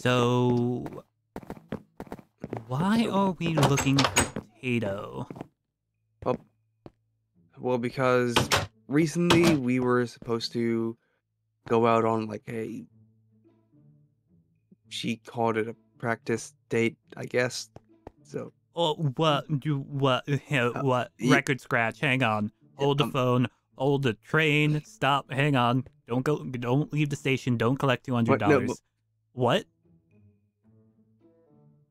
So, why are we looking for Tato? Well, because recently we were supposed to go out on like she called it a practice date, I guess. So, Oh, uh, what? ye- Record scratch. Hang on. yeah, Hold the phone. Hold the train. Stop. Hang on. Don't go. Don't leave the station. Don't collect what? No, but $200. What?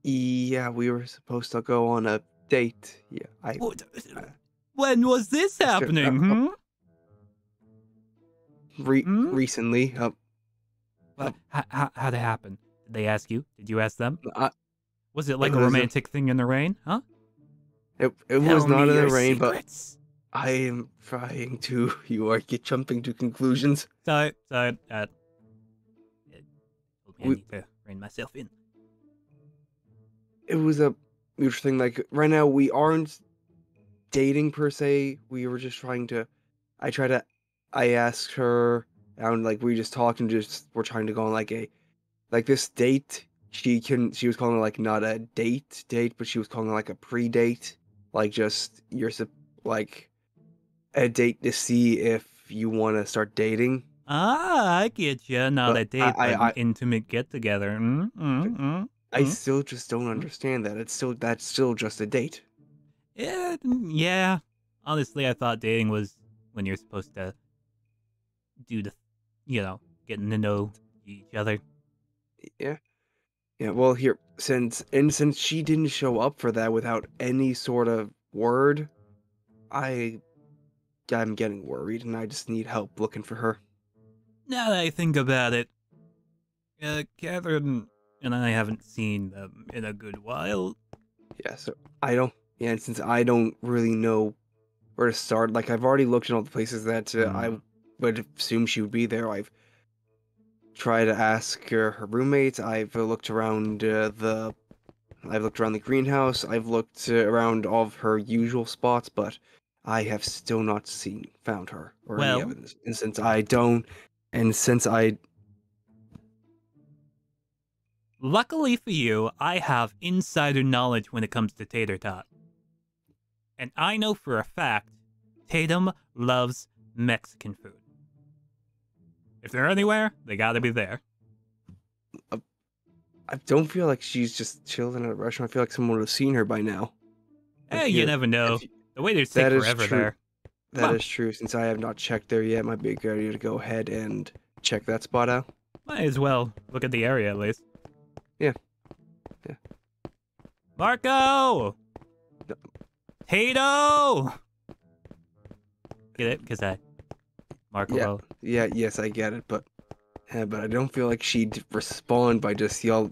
yeah, we were supposed to go on a date. Yeah, What- uh, When was this so, happening? Hmm. Hmm. recently, uh, What? How'd it happen? Did they ask you? Did you ask them? uh, Was it it like a was romantic thing in the rain? Huh? it was Tell not me in the your rain, but secrets. I am trying to. You are get jumping to conclusions. Sorry. It told me I We need to rein myself in. it was a mutual thing. Like right now, we aren't dating per se. We were just trying to. I try to. I asked her, and like we just talked and just we're trying to go on like this date. She was calling it like not a date, but she was calling it like a pre-date, like just like a date to see if you want to start dating. Ah, I get you. Not But a date, but an I intimate get together. I still just don't Mm. understand that. That's still just a date. Yeah. Honestly, I thought dating was when you're supposed to do the, getting to know each other. Yeah. Yeah, well, here since she didn't show up for that without any sort of word, I I'm getting worried and I just need help looking for her. Now that I think about it, Catherine and I haven't seen them in a good while. Yeah, so I don't yeah, and since I don't really know where to start, like I've already looked in all the places that I Hmm. would assume she would be there. I've tried to ask her roommates. I've looked around the greenhouse. I've looked around all of her usual spots, but I have still not found her or any Well, evidence. And since I luckily for you, I have insider knowledge when it comes to tater tot. And I know for a fact Tatum loves Mexican food. If they're anywhere, they gotta be there. uh, I don't feel like she's just chilling at a restaurant. I feel like someone would have seen her by now. But Hey, you here, never know. if you, The waiters take that is forever true. there. Come That on, is true. Since I have not checked there yet, might be a good idea to go ahead and check that spot out. might as well look at the area at least. Yeah, yeah. Marco! No, Tato! Get it? Because Marco yeah, Polo. yes, I get it, but I don't feel like she'd respond by just yell.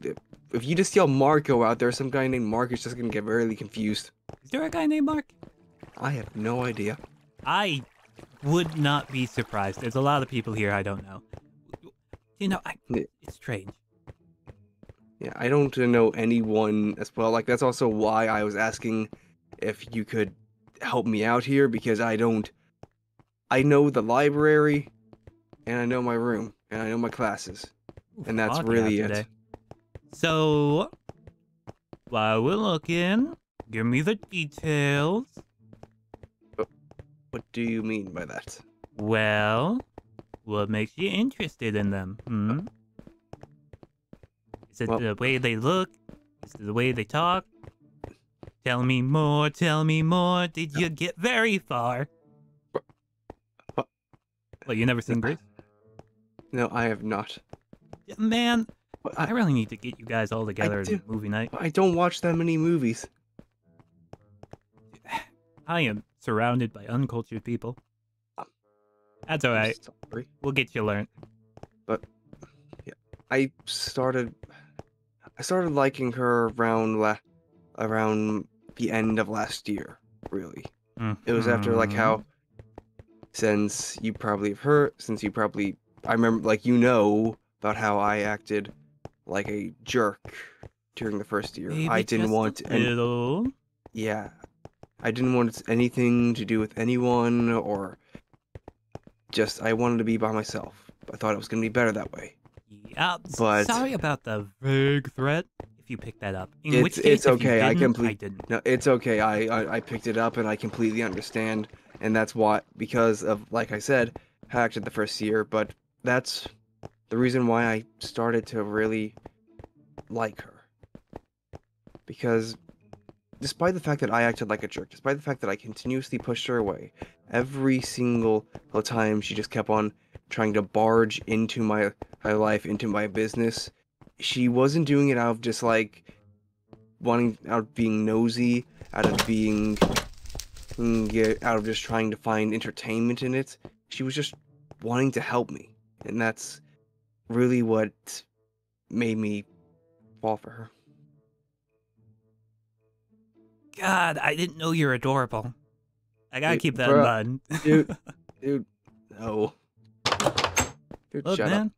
If you just yell Marco out there, some guy named Mark is just gonna get really confused. Is there a guy named Mark? I have no idea. I would not be surprised. There's a lot of people here I don't know. Yeah, It's strange. yeah, I don't know anyone as well. Like that's also why I was asking if you could help me out here because I don't. I know the library, and I know my room, and I know my classes, Ooh, and that's foggy out really it. today. So, while we're looking, give me the details. But what do you mean by that? Well, what makes you interested in them? Uh, Is it well, the way they look? Is it the way they talk? Tell me more, tell me more. Did you get very far? uh, Well, you never seen Grease? no, I have not. Yeah, man, But I really need to get you guys all I together do. in movie night. I don't watch that many movies. I am surrounded by uncultured people. Um, That's I'm alright. sorry, We'll get you learned. but yeah, I started liking her around the end of last year. Really, it was after like Mm-hmm. how since you probably I remember like about how I acted like a jerk during the first year. I Maybe didn't just a want and little. yeah, I didn't want anything to do with anyone or just I wanted to be by myself. I thought it was gonna be better that way. But sorry about the vague threat, if you picked that up. In which case, it's if you okay. didn't, I didn't. No, it's okay. I picked it up and I completely understand, and that's why, because of, like I said, hacked it the first year. But that's the reason why I started to really like her, because despite the fact that I acted like a jerk, despite the fact that I continuously pushed her away, every single time she just kept on trying to barge into my life, into my business. She wasn't doing it out of just like out of being nosy, out of being, out of just trying to find entertainment in it. She was just wanting to help me, and that's really what made me fall for her. God, I didn't know you're adorable. I gotta keep that in mind. Dude, no. Dude, Look, shut man, up.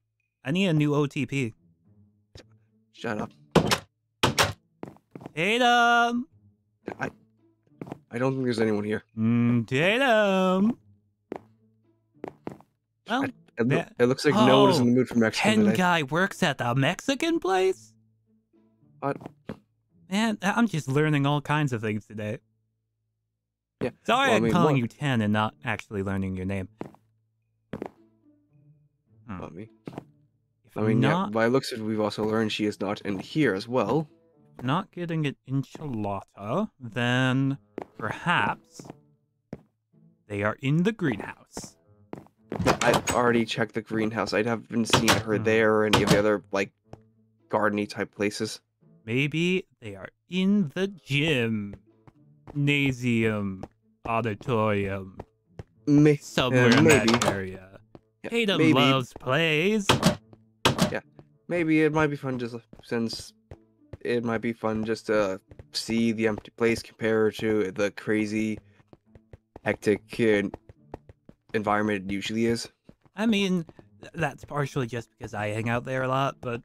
I need a new OTP. Shut up. Tatum! I don't think there's anyone here. Tatum! Well, it looks like no one is in the mood for Mexican Ken today. guy works at the Mexican place? What? Man, I'm just learning all kinds of things today. Yeah. Sorry Well, I'm calling you Ten and not actually learning your name. Me. Yeah, by looks of it, we've also learned she is not in here as well. Not getting an enchilada, then perhaps they are in the greenhouse. I've already checked the greenhouse. I haven't seen her there or any of the other, like, gardeny type places. Maybe they are in the gym, gymnasium, auditorium, somewhere in that area. Yeah, Tatum loves plays. Yeah, maybe it might be fun just to see the empty place compared to the crazy, hectic environment it usually is. I mean, that's partially just because I hang out there a lot, but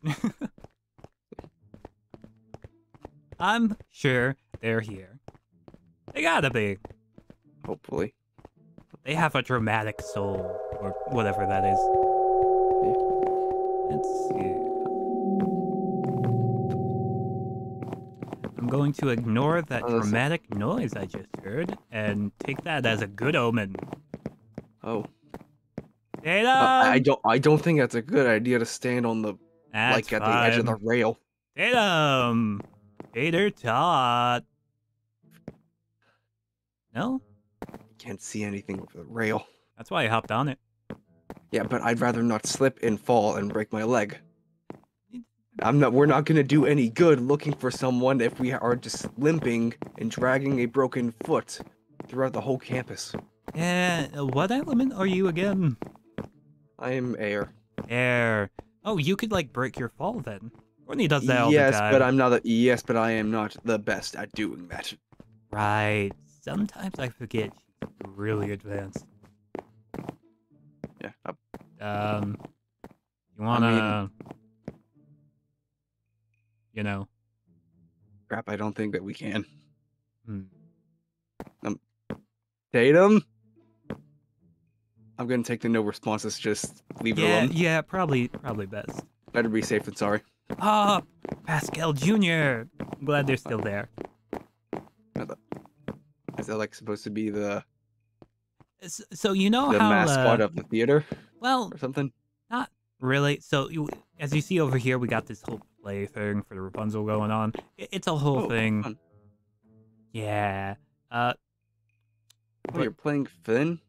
I'm sure they're here. They gotta be. Hopefully. They have a dramatic soul, or whatever that is. Let's see. I'm going to ignore that dramatic noise I just heard and take that as a good omen. Oh. Tatum! I don't think that's a good idea to stand on the at the edge of the rail. Tatum! Tater tot. No? Can't see anything over the rail. That's why I hopped on it. Yeah, but I'd rather not slip and fall and break my leg. We're not gonna do any good looking for someone if we are just limping and dragging a broken foot throughout the whole campus. Yeah, what element are you again? I am air. Air. Oh, you could like break your fall then. Courtney does that all the time. Yes, but I am not the best at doing that. Right. Sometimes I forget she's really advanced. Yeah. You wanna, you know? Crap, I don't think that we can. Tatum? I'm gonna take the no responses, just leave it alone. Yeah, probably best. Better be safe than sorry. Ah, Pascal Jr. I'm glad they're still there. Is that like supposed to be the... So you know the how... mascot of the theater? Well... Or something? Not really. So, as you see over here, we got this whole play thing for the Rapunzel going on. It's a whole thing. Fun. Yeah. You're playing Finn?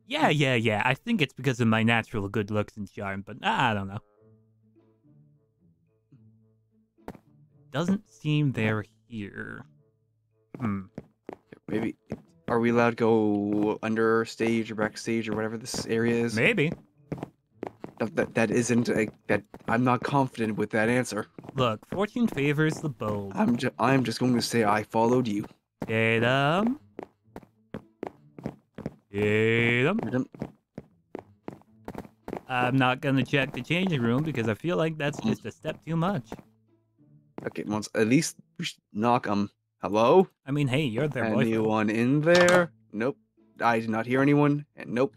Yeah. I think it's because of my natural good looks and charm, but I don't know. Doesn't seem they're here. Maybe... Are we allowed to go under stage or backstage or whatever this area is? Maybe. That isn't that. I'm not confident with that answer. Look, fortune favors the bold. I'm just going to say I followed you. Tatum. I'm not gonna check the changing room because I feel like that's just a step too much. Okay, at least we should knock. Hello? I mean, hey, you're their boyfriend. Anyone in there? Nope. I did not hear anyone, and nope.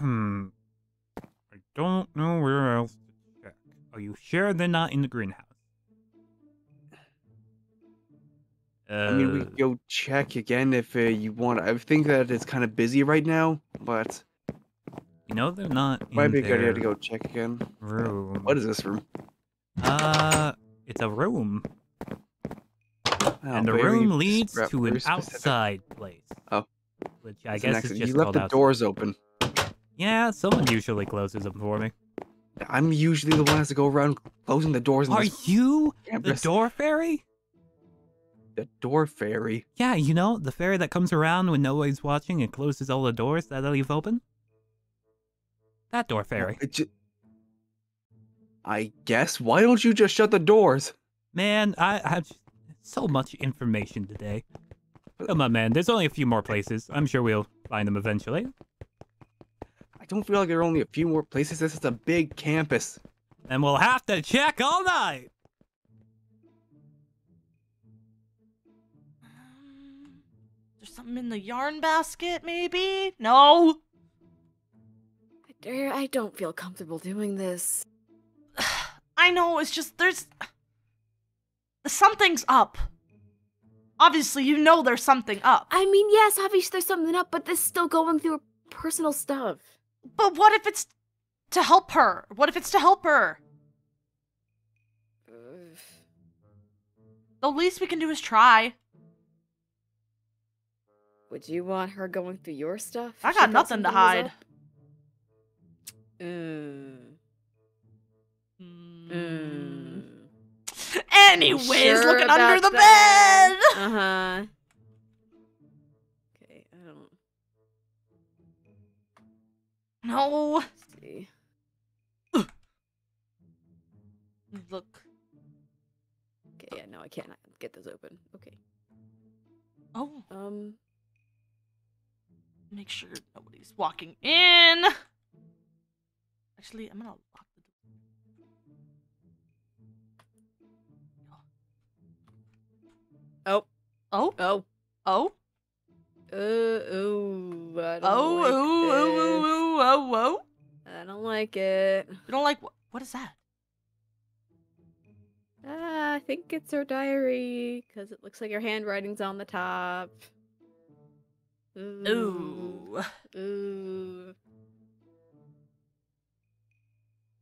I don't know where else to check. Are you sure they're not in the greenhouse? I mean, we can go check again if you want. I think that it's kind of busy right now, but You know they're not might in be a good idea their to go check again. room. What is this room? It's a room. Oh, And the very room leads to very an specific. outside place. Oh. Which I It's an guess is accident. just You left called the outside. doors open. Yeah, someone usually closes them for me. I'm usually the one who has to go around closing the doors. In Are this you campus. the door fairy? The door fairy? Yeah, you know, the fairy that comes around when nobody's watching and closes all the doors that I leave open? That door fairy. I guess. Why don't you just shut the doors? Man, I have so much information today. Come on, man. There's only a few more places. I'm sure we'll find them eventually. I don't feel like there are only a few more places. This is a big campus. And we'll have to check all night. There's something in the yarn basket, maybe? No? I don't feel comfortable doing this. I know, it's just, something's up. Obviously, you know there's something up. I mean, yes, obviously there's something up, but this is still going through personal stuff. But what if it's to help her? What if it's to help her? The least we can do is try. Would you want her going through your stuff? I if got she nothing to something hide. up? Anyways, Sure looking under about the that? bed! Uh-huh. Okay, I don't No. see. Look. Okay, yeah, no, I can't get this open. Okay. Oh, Um, make sure nobody's walking in. Actually, I'm gonna lock the door. oh, Oh? oh, Oh? ooh, I don't Oh, like oh, this. oh, oh, oh, oh. I don't like it. You don't like what is that? I think it's her diary, because it looks like her handwriting's on the top. Ooh. Ooh.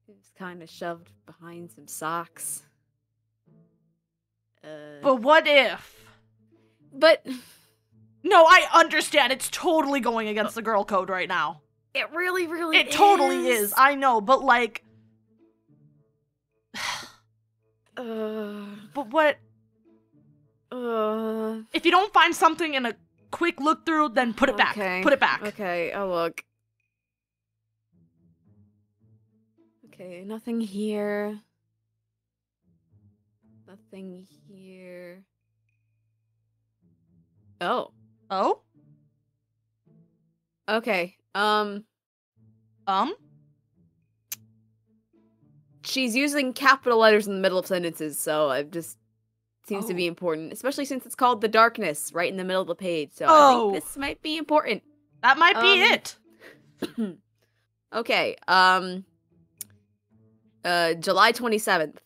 It's kind of shoved behind some socks. But what if? But No, I understand. It's totally going against the girl code right now. it really, really It totally is. I know, but like... But what... If you don't find something in a quick look through, then put it back. Okay. Put it back. Okay, I'll look. Okay, nothing here. Nothing here. Oh. Oh? Okay. She's using capital letters in the middle of sentences, so it just seems to be important, especially since it's called The Darkness right in the middle of the page. So I think this might be important. That might be it. Okay. July 27th.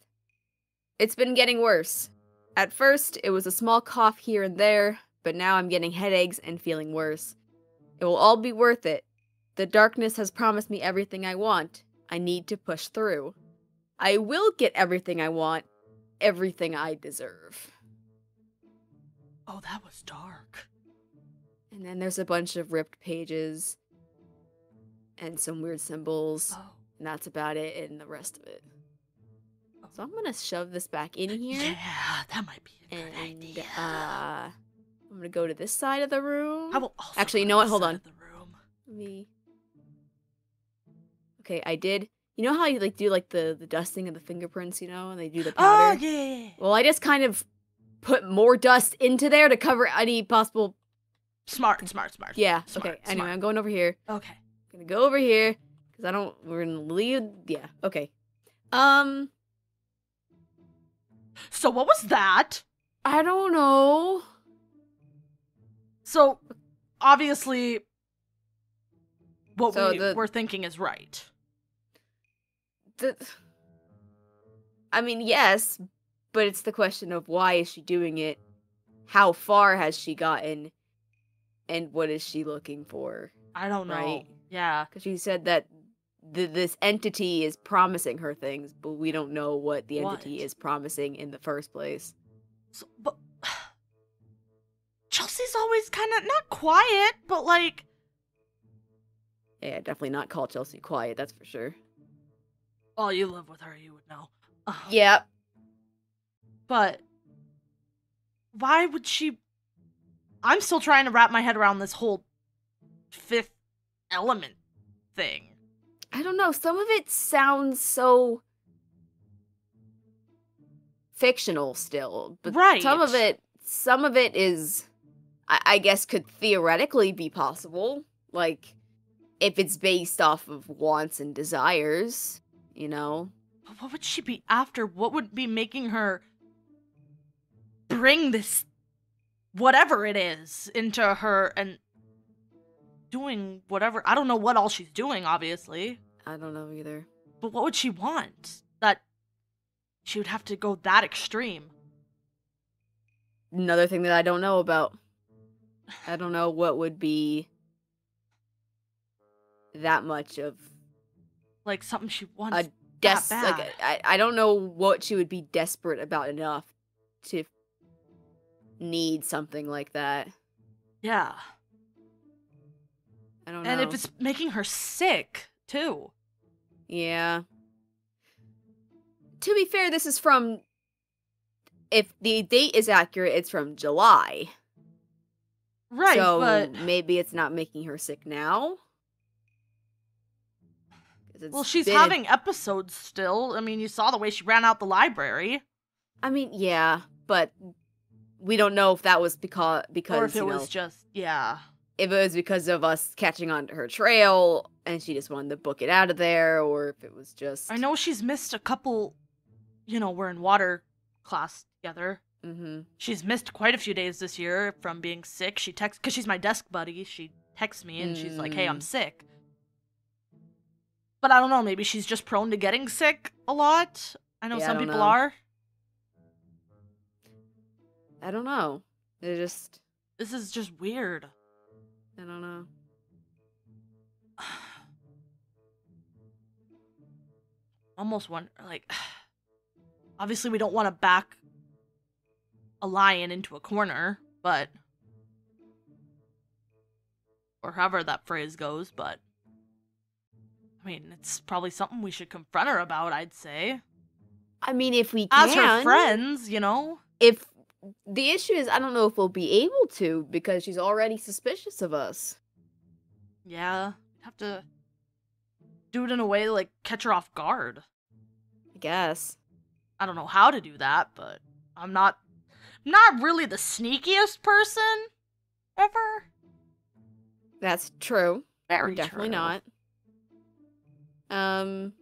It's been getting worse. At first, it was a small cough here and there, but now I'm getting headaches and feeling worse. It will all be worth it. The darkness has promised me everything I want. I need to push through. I will get everything I want, everything I deserve. Oh, that was dark. And then there's a bunch of ripped pages and some weird symbols, Oh. and that's about it, and the rest of it. So I'm gonna shove this back in here. Yeah, that might be a good And idea. I'm gonna go to this side of the room. I will also Actually, you go know to what? this Hold side on. of the room. Let me. Okay, I did. You know how you like do like the dusting of the fingerprints, you know, and they do the powder. Oh yeah. Well, I just kind of put more dust into there to cover any possible. Smart. Yeah. Smart, Okay. Anyway, smart. I'm going over here. Okay. I'm gonna go over here because I don't. We're gonna leave. Yeah. Okay. So what was that? I don't know. So obviously, what So we're thinking is right. I mean, yes, but it's the question of why is she doing it? How far has she gotten? And what is she looking for? I don't know. Right? Yeah. Because she said that this entity is promising her things, but we don't know what the entity What? is promising in the first place. So, but Chelsea's always kind of not quiet, but like. Yeah, definitely not call Chelsea quiet, that's for sure. Oh, you live with her, you would know. Yeah. But why would she? I'm still trying to wrap my head around this whole fifth element thing. I don't know, some of it sounds so fictional still, but Right. some of it is, I guess, could theoretically be possible. Like, if it's based off of wants and desires, you know? But what would she be after? What would be making her bring this, whatever it is, into her and doing whatever? I don't know what all she's doing, obviously. I don't know either. But what would she want? That she would have to go that extreme. Another thing that I don't know about. I don't know what would be that much of Like something she wants a that bad. like I don't know what she would be desperate about enough to need something like that. Yeah. I don't know. And if it's making her sick, too. Yeah. To be fair, this is from, if the date is accurate, it's from July. Right, so but... maybe it's not making her sick now? Well, she's having episodes still. I mean, you saw the way she ran out the library. I mean, yeah, but we don't know if that was because or if it was just, yeah. If it was because of us catching on to her trail and she just wanted to book it out of there, or if it was just... I know she's missed a couple, we're in water class together. Mm-hmm. She's missed quite a few days this year from being sick. She texts, because she's my desk buddy, she texts me and she's like, hey, I'm sick. But I don't know, maybe she's just prone to getting sick a lot. I know some people are. I don't know. This is just weird. I don't know. Almost wonder, like, obviously we don't want to back a lion into a corner, but, or however that phrase goes, but, I mean, it's probably something we should confront her about, I'd say. I mean, if we can. As her friends, If the issue is, I don't know if we'll be able to, because she's already suspicious of us. Yeah, have to do it in a way to, like, catch her off guard. I guess. I don't know how to do that, but I'm not really the sneakiest person ever. That's true. Very definitely true. not. I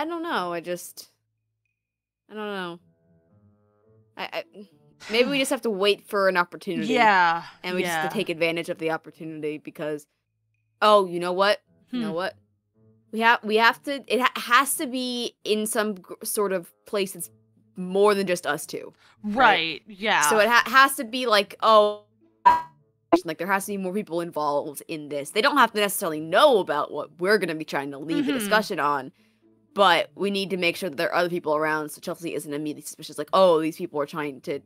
don't know. I don't know. I maybe we just have to wait for an opportunity. Yeah. And we just have to take advantage of the opportunity because, oh, you know what? You know what? We have to. It has to be in some sort of place that's more than just us two. Right. Yeah. So it has to be like, oh, like there has to be more people involved in this. They don't have to necessarily know about what we're going to be trying to lead the discussion on, but we need to make sure that there are other people around so Chelsea isn't immediately suspicious. Like, oh, these people are trying to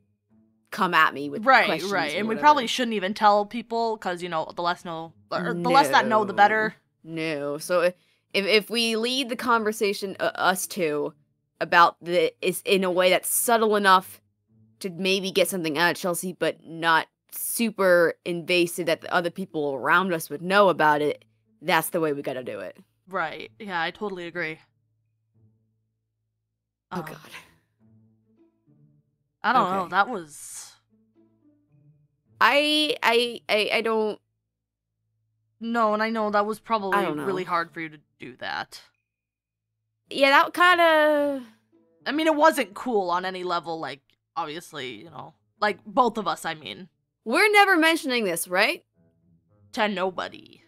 come at me with questions. Right. And we whatever. probably shouldn't even tell people because the less know, or the less that know, the better. No. So if we lead the conversation, us two, about is in a way that's subtle enough to maybe get something out of Chelsea, but not super invasive that the other people around us would know about it, that's the way we gotta do it. Right. Yeah, I totally agree. Oh god. I don't know. That was... I don't... No, and I know that was probably really hard for you to do that. Yeah, that kind of... I mean, it wasn't cool on any level, like, obviously, like, both of us, I mean. We're never mentioning this, right? To nobody.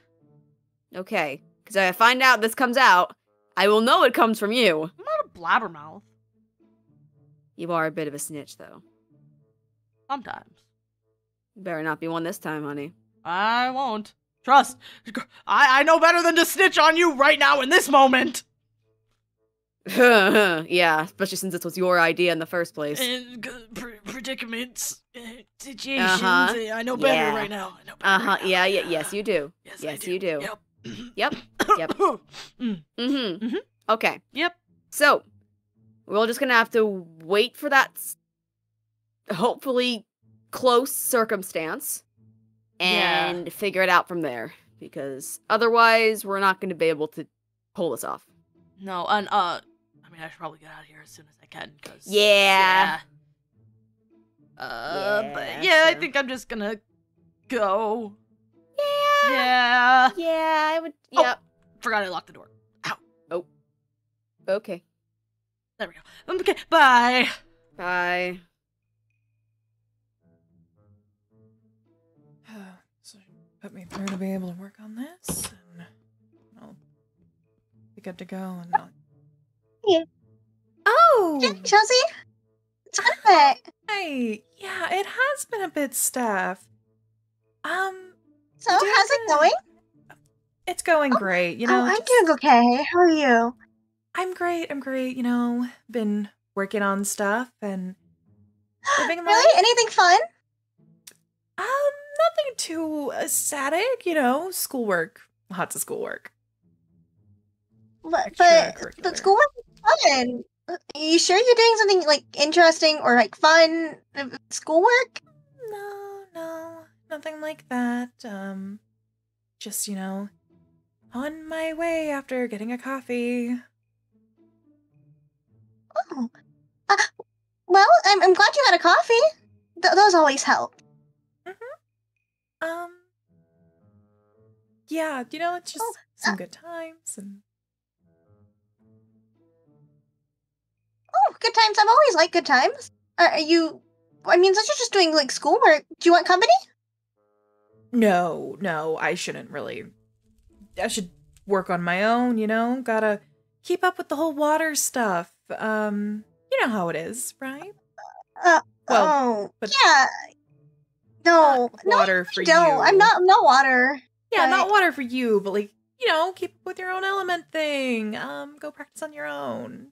Okay, Because if I find out this comes out, I will know it comes from you. I'm not a blabbermouth. You are a bit of a snitch, though. Sometimes. Better not be one this time, honey. I won't. Trust. I know better than to snitch on you right now in this moment. Yeah, especially since this was your idea in the first place. Predicaments, situations. I know better right now. I know better right now. Yeah. Yes, you do. Yes, you do. Yep. Yep. Mm-hmm. Okay. Yep. So, we're just gonna have to wait for that hopefully close circumstance and figure it out from there. Because otherwise, we're not gonna be able to pull this off. No, and I mean, I should probably get out of here as soon as I can. Cause Yeah. But yeah, I think I'm just gonna go. Yeah. Yeah. Yeah, I would. Yep. Oh, forgot I locked the door. Ow. Oh. Okay. There we go. Okay, bye. Bye. So put me through to be able to work on this, and I'll be good to go. And I'll... Yeah. Oh. Chelsea? It's been a bit. Hey, yeah, it has been a bit, Steph. So, you how's it going? It's going great, you know. I'm doing okay. How are you? I'm great, you know, been working on stuff and living life. Really? Anything fun? Nothing too static, you know, schoolwork, lots of schoolwork. But Extracurricular. schoolwork is fun. Are you sure you're doing something like interesting or like fun schoolwork? No, nothing like that. Just, you know, on my way after getting a coffee. Oh. Well, I'm glad you had a coffee. Those always help. Yeah, you know, it's just some good times and... Oh, good times. I've always liked good times. Are you... I mean, since you're just doing, like, schoolwork, do you want company? No, I shouldn't really. I should work on my own, you know? Gotta keep up with the whole water stuff. You know how it is, right? But yeah. No, water for I don't. you. I'm not water. Yeah, but- not water for you, but like, you know, keep up with your own element thing. Go practice on your own.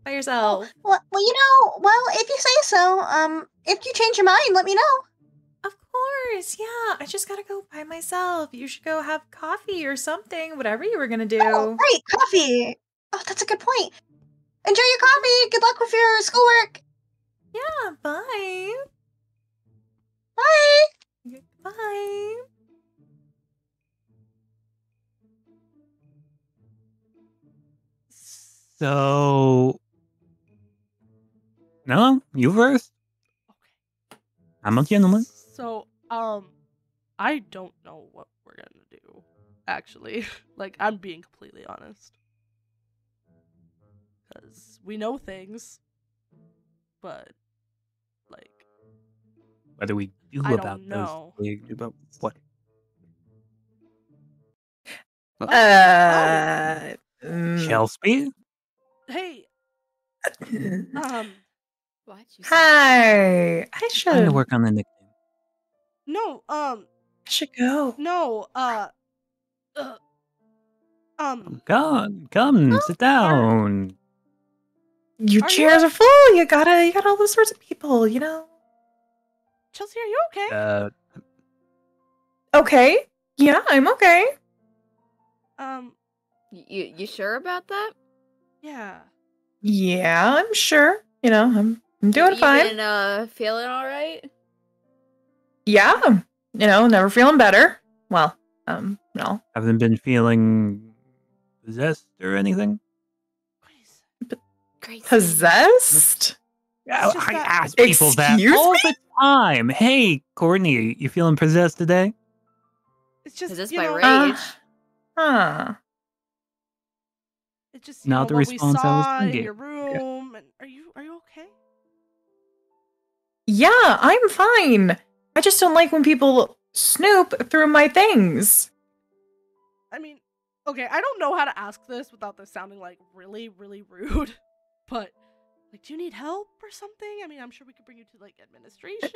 By yourself. Well, you know, if you say so, if you change your mind, let me know. Of course, yeah. I just gotta go by myself. You should go have coffee or something, whatever you were gonna do. Oh, right, coffee. Oh, that's a good point. Enjoy your coffee. Good luck with your schoolwork. Yeah, bye. Bye. Bye. So... No, you first. Okay. I'm a gentleman. So, I don't know what we're gonna do, actually. Like, I'm being completely honest. Because we know things, but, like... What do we do I about don't know. those things? About what? Chelsea? Hey, What? You said- Hi. I Trying should. to work on the nickname. no, I should go. no, Come, sit down. Your Are you chairs are full. You got all those sorts of people, you know. Chelsea, are you okay? Okay. Yeah, I'm okay. You sure about that? Yeah. Yeah, I'm sure. You know, I'm doing You fine. been, feeling all right? Yeah. You know, never feeling better. Well, no. Haven't been feeling possessed or anything? Great. Possessed? It's just I that- ask people that Excuse all me? the time. Hey, Courtney, you feeling possessed today? It's just, Is this you my know, rage? Huh. it's just, you Not know, the what we response I was saw in thinking. your room. And are you okay? Yeah, I'm fine. I just don't like when people snoop through my things. I mean, Okay, I don't know how to ask this without this sounding like really, really rude. But like, do you need help or something? I mean, I'm sure we could bring you to like administration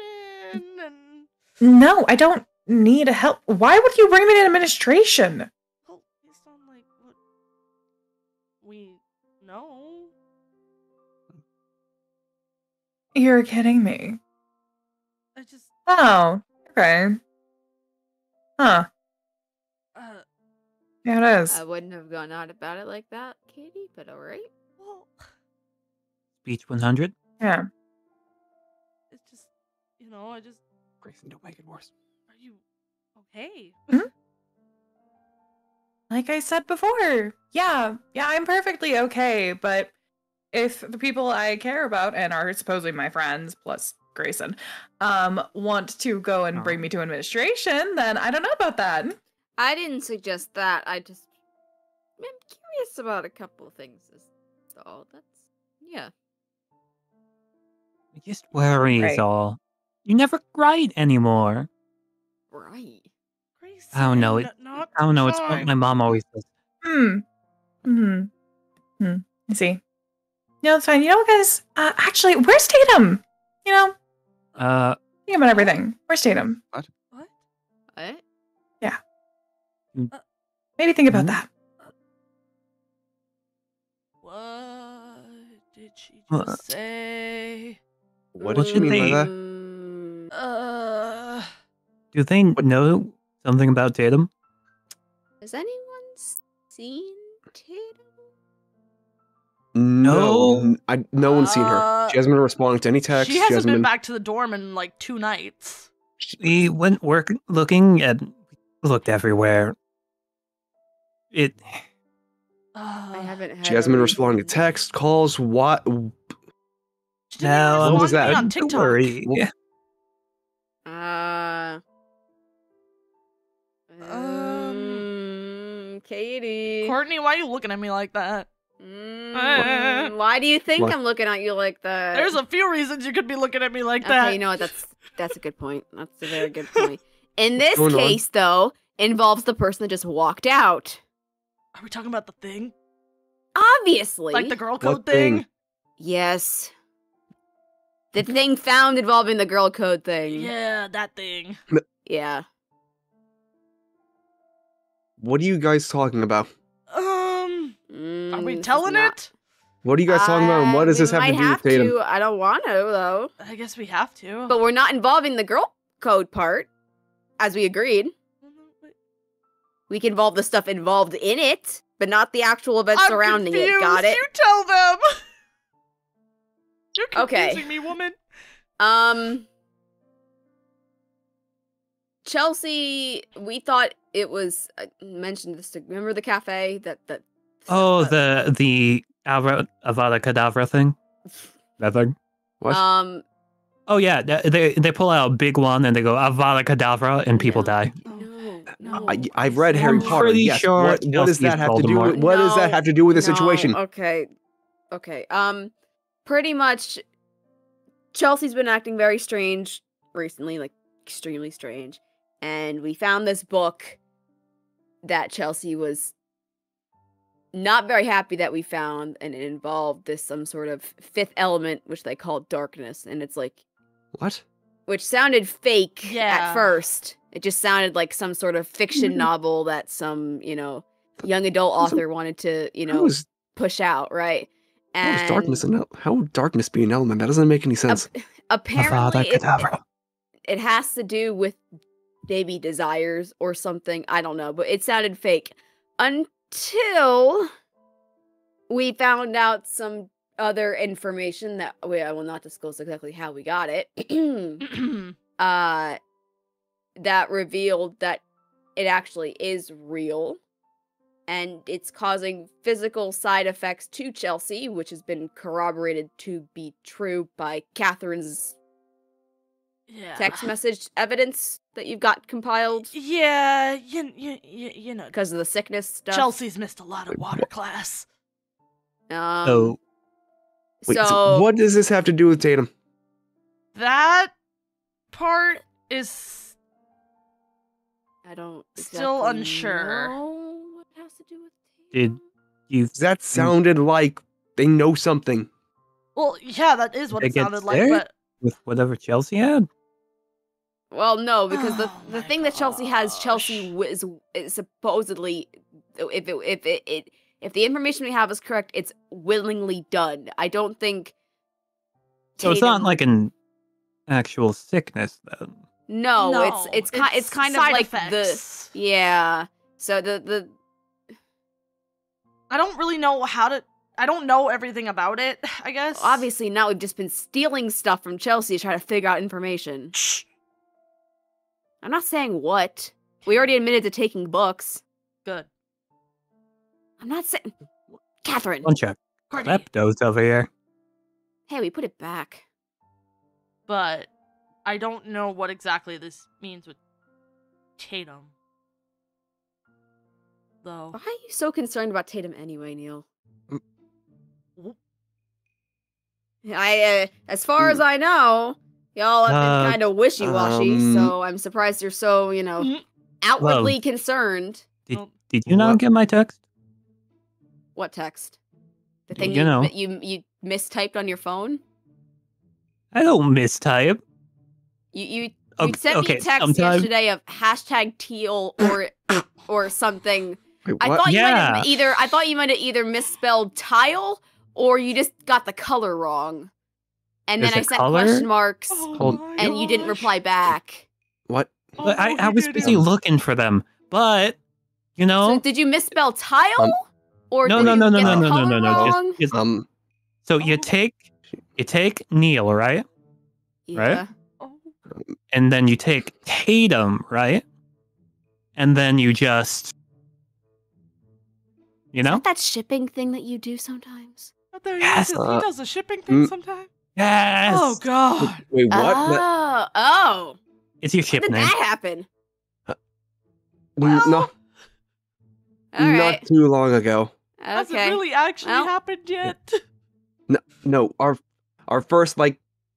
and. No, I don't need help. Why would you bring me to administration? Well, based on like what we know. You're kidding me. I just. Oh, okay. Huh. Yeah, it is. I wouldn't have gone out about it like that, Katie, but alright. Well, Speech 100. Yeah. it's just, I just. Grayson, don't make it worse. Are you okay? Like I said before, yeah, I'm perfectly okay, but if the people I care about and are supposedly my friends, plus Grayson, want to go and bring me to administration, then I don't know about that. I didn't suggest that. I'm curious about a couple of things. So yeah. I just worry is Right. all. You never write anymore. Right. Grayson, I don't know. not I don't know. It's the what time. my mom always says. I see. No, it's fine. You know what, guys? Actually, where's Tatum? Think about everything. Where's Tatum? What? What? Maybe think about that. What did she What? just say? What did she mean by that? Do they know something about Tatum? Has anyone seen Tatum? No, no one's seen her. She hasn't been responding to any texts. She hasn't been back to the dorm in like 2 nights. We went looked everywhere. I haven't had She hasn't been a responding to reason. text, calls. What? She didn't No, even what was respond to me that? on Don't TikTok. worry. Katie. Courtney, why are you looking at me like that? Why do you think What? I'm looking at you like that? There's a few reasons you could be looking at me like Okay, that. you know what? That's a good point. That's a very good point. In this going on? case, though, involves the person that just walked out. Are we talking about the thing? Obviously. Like the girl code What thing? thing? Yes. The thing found involving the girl code thing. Yeah, that thing. Yeah. What are you guys talking about? Are we This is telling not- it? What are you guys talking about? And what does we this have to might do with Tatum? to. I don't want to, though. I guess we have to. But we're not involving the girl code part, as we agreed. We can involve the stuff involved in it, but not the actual events I'm surrounding confused. it. Got it? You tell them. You're Okay. confusing me, woman. Chelsea, we thought it was mentioned this. Remember the cafe that Oh, the Avada Kedavra thing. That thing. What? Oh yeah, they pull out a big one and they go Avada Kedavra and people No. die. No. I've read Harry I'm Potter. pretty Yes. sure What does Chelsea's that have to do? Voldemort. With, what does that have to do with the situation? Okay. Pretty much, Chelsea's been acting very strange recently, like extremely strange. And we found this book that Chelsea was not very happy that we found, and it involved some sort of fifth element, which they call darkness. And it's like, What? which sounded fake Yeah. at first. It just sounded like some sort of fiction novel that some, young adult author wanted to, How is push out, right? darkness how would darkness be an element? That doesn't make any sense. Apparently, Avada Kedavra. it has to do with maybe desires or something. I don't know, but it sounded fake until we found out some other information that I will not disclose exactly how we got it. That revealed that it actually is real, and it's causing physical side effects to Chelsea, which has been corroborated to be true by Catherine's text message evidence that you've got compiled Yeah, you know. because of the sickness stuff. Chelsea's missed a lot of water class. So Wait, so what does this have to do with Tatum? That part is I don't still exactly unsure. know what it has to do with Did Tatum? you That sounded like they know something. Well, yeah, that is what They it get sounded like, scared? but with whatever Chelsea had? Well, no, because the Oh the my thing that Chelsea has, Chelsea gosh. is supposedly, if the information we have is correct, it's willingly done. I don't think. So it's not Tatum- like an actual sickness, then. No, it's it's kind of side like effects. yeah. So the I don't really know I don't know everything about it, I guess. obviously now we've just been stealing stuff from Chelsea to try to figure out information. Shh. I'm not saying what. We already admitted to taking books. Good. I'm not saying. Catherine. Bunch of Courtney. kleptos over here. Hey, we put it back. But I don't know what exactly this means with Tatum. Though. Why are you so concerned about Tatum anyway, Neil? As far as I know, y'all have been kind of wishy-washy, so I'm surprised you're so, outwardly concerned. Did you not get my text? What text? The You thing know. you mistyped on your phone? I don't mistype. You Okay, sent me a text sometime- yesterday of #teal or something. Wait, I what? thought Yeah. I thought you might have either misspelled tile or you just got the color wrong. And then I There's a sent color? question marks Hold- my and you didn't gosh. reply back. What? But Oh, I he was did busy it. looking for them. But, you know... So did you misspell tile? Or no, did no, you no, no, get no, the no, no, color no, no. wrong? Just, so Oh. you take Neil, right? Yeah. Oh. And then you take Tatum, right? And then you just... You Is know? that shipping thing that you do sometimes? There he Yes. is. He does a shipping thing sometimes. Yes! Oh god. Wait, what? Oh. It's your When ship did name. that happen? Well, No, All right. not too long ago. Hasn't Okay. really actually Well. happened yet. No, our first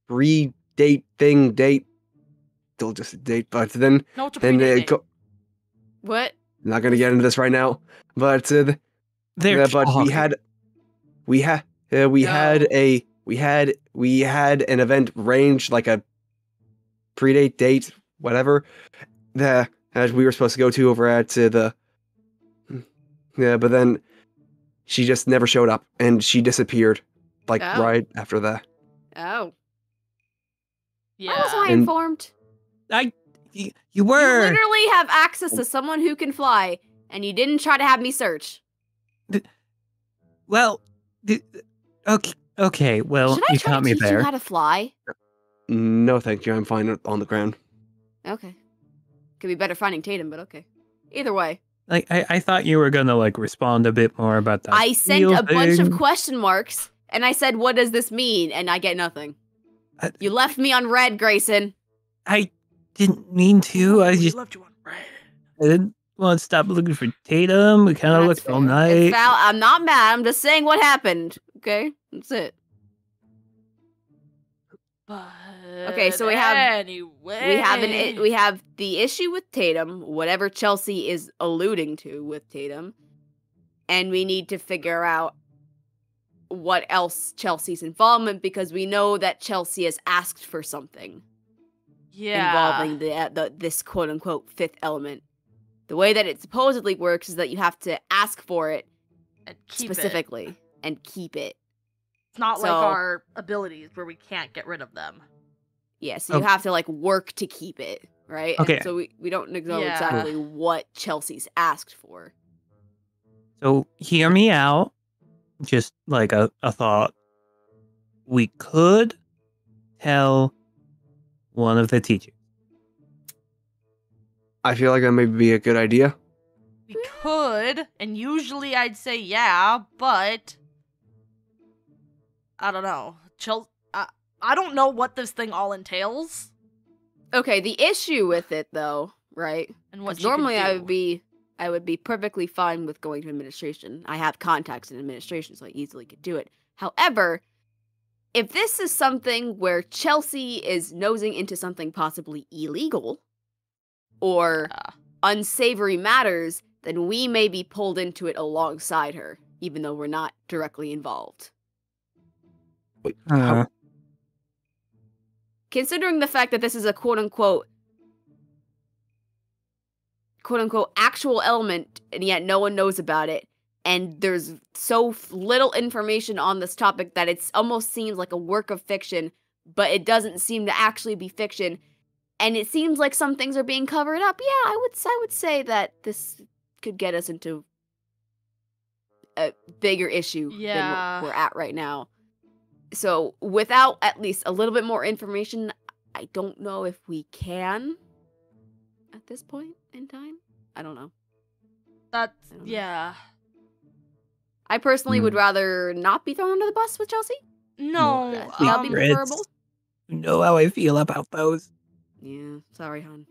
pre-date date, still just a date, but then No, it's a then predate date. What? not gonna get into this right now, but They're but we talking. had an event arranged, like a predate date, whatever, that we were supposed to go to over at but then she just never showed up and she disappeared Oh. right after that. Oh. Yeah. How was I And- informed? You You were. literally have access to someone who can fly, and you didn't try to have me search. Well, okay. Well, Should I you try caught to me teach there. you how to fly? No, thank you. I'm fine on the ground. Okay. Could be better finding Tatum, but okay. Either way. Like, I thought you were gonna respond a bit more about that. I sent seal a bunch of thing. question marks, and I said, what does this mean? And I get nothing. I- You left me on red, Grayson. I didn't mean to. I We just left you on red. I didn't want to stop looking for Tatum. We kind of That's looked all fair. night. I'm not mad. I'm just saying what happened. Okay? That's it. But Okay, so we have- anyway. We have the issue with Tatum, whatever Chelsea is alluding to with Tatum, and we need to figure out what else Chelsea's involvement, because we know that Chelsea has asked for something involving this quote unquote fifth element. The way that it supposedly works is that you have to ask for it and keep it. specifically and keep it. It's not like So- our abilities where we can't get rid of them. Yeah, so you Oh. have to work to keep it, right? And Okay. so we don't know Yeah. exactly what Chelsea's asked for. So hear me out. Just like a thought. We could tell one of the teachers. I feel like that may be a good idea. We could, and usually I'd say yeah, but I don't know. I don't know what this thing all entails Okay, the issue with it though, right? and what Because you can normally do. I would be perfectly fine with going to administration. I have contacts in administration, so I easily could do it. However, if this is something where Chelsea is nosing into something possibly illegal or Yeah. unsavory matters, then we may be pulled into it alongside her, even though we're not directly involved. Wait, Considering the fact that this is a quote-unquote actual element, and yet no one knows about it, and there's so little information on this topic that it almost seems like a work of fiction, but it doesn't seem to actually be fiction, and it seems like some things are being covered up. Yeah, I would say that this could get us into a bigger issue than what we're at right now. So without at least a little bit more information, I don't know if we can at this point in time. I don't know. Yeah. I personally would rather not be thrown under the bus with Chelsea. No. That'd be preferable. You know how I feel about those. Yeah, sorry, hon.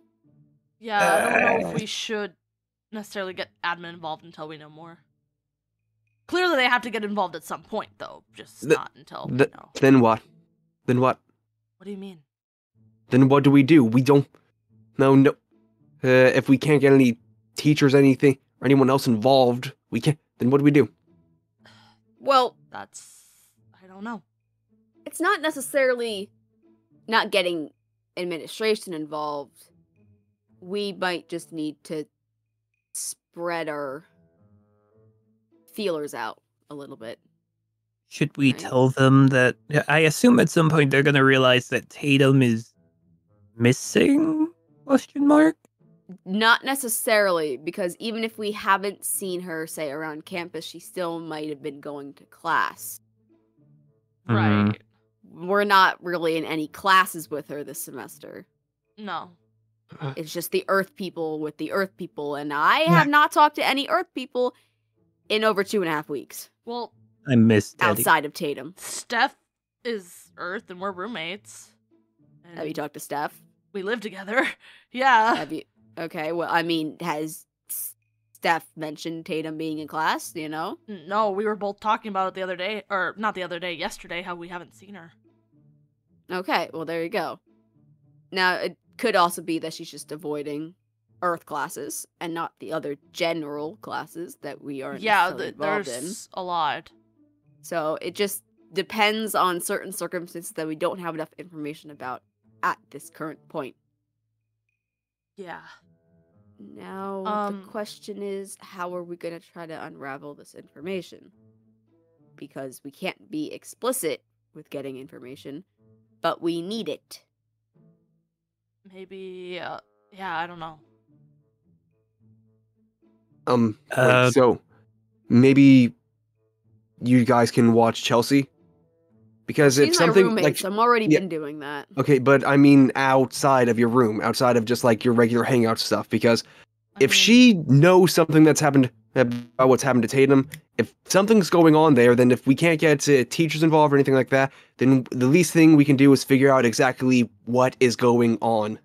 Yeah, I don't know if we should necessarily get admin involved until we know more. Clearly, they have to get involved at some point, though. Just not until we know. Then what? Then what? What do you mean? Then what do? We don't... No. If we can't get any teachers, anything, or anyone else involved, we can't... Then what do we do? Well... I don't know. It's not necessarily not getting administration involved. We might just need to spread our feelers out a little bit. Should we tell them that... I assume at some point they're going to realize that Tatum is missing? Question mark? Not necessarily, because even if we haven't seen her, say, around campus, she still might have been going to class. Right. We're not really in any classes with her this semester. No. It's just the Earth people with the Earth people, and I have not talked to any Earth people in over 2.5 weeks. Well, I missed outside of Tatum. Steph is Earth, and we're roommates. And have you talked to Steph? We live together. Yeah. Have you? Okay, well, I mean, has Steph mentioned Tatum being in class, you know? No, we were both talking about it the other day, or not the other day, yesterday, how we haven't seen her. Okay, well, there you go. Now, it could also be that she's just avoiding Earth classes and not the other general classes that we aren't necessarily involved in. There's a lot. So it just depends on certain circumstances that we don't have enough information about at this current point. Yeah. Now, the question is, how are we going to try to unravel this information? Because we can't be explicit with getting information, but we need it. Maybe, I don't know. So maybe you guys can watch Chelsea? Because if something my roommate, so I'm already been doing that. Okay, but I mean outside of your room, outside of just like your regular hangout stuff, because if she knows something that's happened about what's happened to Tatum, if something's going on there, then if we can't get teachers involved or anything like that, then the least thing we can do is figure out exactly what is going on.